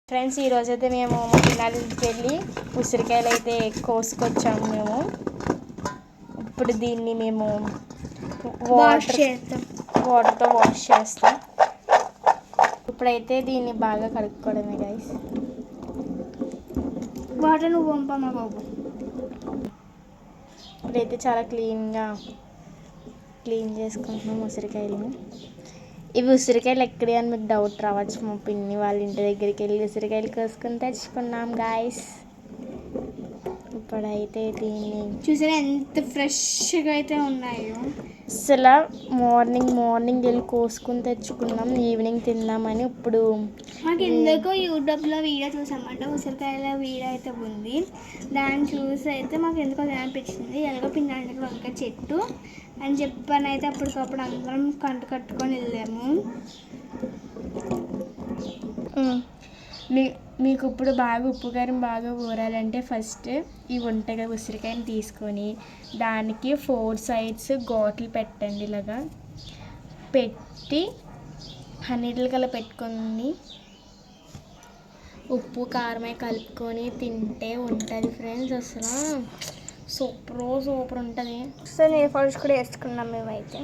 Friends ఈరోజైతే మేము మా పిల్లలకి వెళ్ళి ఉసిరికాయలు అయితే కోసుకొచ్చాము మేము. ఇప్పుడు దీన్ని మేము వాటర్తో వాష్ చేస్తాం. ఇప్పుడైతే దీన్ని బాగా కడుక్కోవడమే గైస్. వాటర్ నువ్వు పంపమ్మా బాబు. ఇప్పుడైతే చాలా క్లీన్ చేసుకుంటున్నాం ఉసిరికాయలు. ఇవి ఉసిరికాయలు ఎక్కడే అని మీకు డౌట్ రావచ్చు. మా పిన్ని వాళ్ళ ఇంటి దగ్గరికి వెళ్ళి ఉసిరికాయలు కోసుకొని తెచ్చుకున్నాం గాయస్. ఇప్పుడైతే దీన్ని చూసారా ఎంత ఫ్రెష్గా అయితే ఉన్నాయో. అసలు మార్నింగ్ వెళ్ళి కోసుకొని తెచ్చుకున్నాం, ఈవినింగ్ తిందామని. ఇప్పుడు మాకు ఎందుకో యూట్యూబ్లో వీడియో చూసామంట, ఉసిరికాయల వీడియో అయితే ఉంది. దాన్ని చూసి అయితే మాకు ఎందుకో అనిపించింది, ఎలాగో పిండి వంకాయ చెట్టు అని చెప్పని అయితే అప్పటికప్పుడు అందరం కట్టుకొని వెళ్ళాము. మీకు ఇప్పుడు బాగా ఉప్పు కారం బాగా ఊరాలంటే ఫస్ట్ ఈ వంటగా ఉసిరికాయని తీసుకొని దానికి 4 sides ఘాట్లు పెట్టండి. ఇలాగా పెట్టి అన్నిటికల్లా పెట్టుకొని ఉప్పు కారమే కలుపుకొని తింటే ఉంటుంది ఫ్రెండ్స్. అసలు సూపర్ ఉంటుంది. సో నేను ఫస్ట్ కూడా వేసుకున్నాం మేమైతే.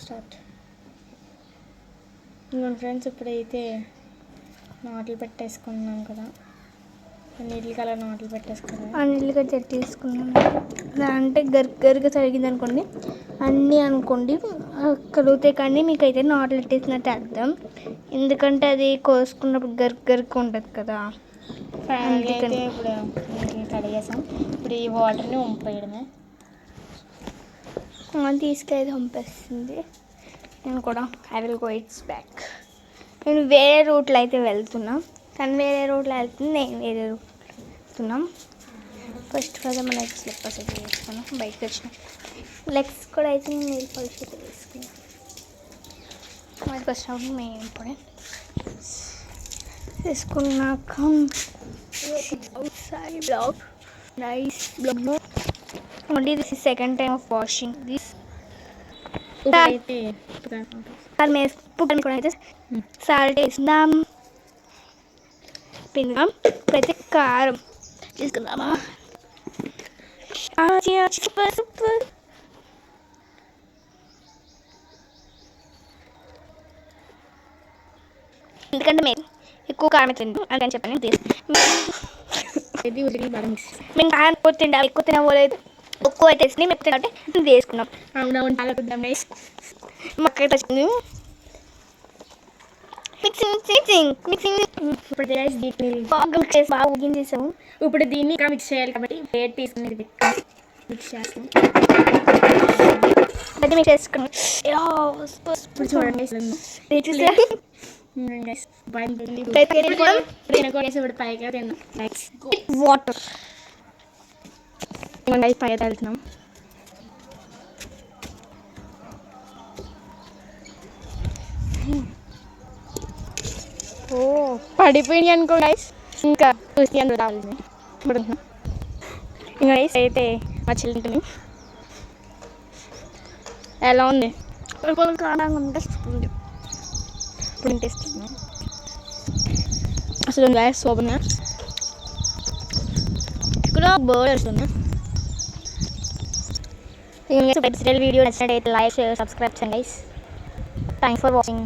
స్టార్ట్. ఇంకా ఫ్రెండ్స్ ఇప్పుడైతే నాట్లు పెట్టేసుకున్నాం కదా, అన్నిటికల్లా నాట్లు పెట్టేసుకున్నాం. అన్నిటిగా తీసుకున్నాం. అంటే గరిగా తరిగింది అనుకోండి, అన్నీ అనుకోండి కలుగుతాయి. కానీ మీకైతే నాట్లు పెట్టేసినట్టు అర్థం, ఎందుకంటే అది కోసుకున్నప్పుడు గరిక ఉంటుంది కదా. అందుకని ఇప్పుడు కడిగేసాం. ఇప్పుడు ఈ వాటర్ని వంపేయడమే. తీసుకెళ్ళి పంపిస్తుంది. నేను కూడా I will go it's back. నేను వేరే రూట్లో అయితే వెళ్తున్నా, తను వేరే రూట్లో వెళ్తుంది, నేను వేరే రూట్లో వెళ్తున్నాం. ఫస్ట్ కదా మన స్లిప్పర్స్ అయితే వేసుకున్నాం. బయటకు వచ్చినాం. లెగ్స్ కూడా అయితే నేను నెయిల్ పాలిష్ అయితే వేసుకున్నాను. బయటకు వచ్చినప్పుడు మేము ఇంపార్టెంట్ వేసుకున్నాక blog nice blog. Only this is second time of washing this. అయితే సాల్ట్ వేసుకుందాం, పిండుదాం. ఇప్పుడైతే కారం తీసుకుందామా. సూపర్. ఎందుకంటే మేము ఎక్కువ కారం తింటాం అని చెప్పాను. మేము కారం ఎక్కువ తినలేదు, ఎక్కువ అయితే మెత్తంటే వేసుకున్నాం. మక్కైతే వచ్చింది బాగా ఊగించేసాము. ఇప్పుడు దీన్ని ఇంకా మిక్స్ చేయాలి కాబట్టి ప్లేట్ తీసుకుని మిక్స్ చేస్తాం. అది మిక్స్ చేసుకున్నాం. ఇప్పుడు చూడండి వాటర్ పై వెళ్తున్నాం. పడిపోయింది అనుకో గైస్, ఇంకా చూసి రావాలి. ఇప్పుడు ఇంకా గైస్ అయితే మా చెల్లి ఎలా ఉంది? ఇప్పుడు ఇంటిస్తున్నాం. అసలు గైస్ సూపర్గా ఇక్కడ బర్డ్ వస్తుంది. వీడియో నచ్చినట్లయితే లైక్ షేర్ సబ్స్క్రైబ్ చేయండి గైస్. Thanks for watching.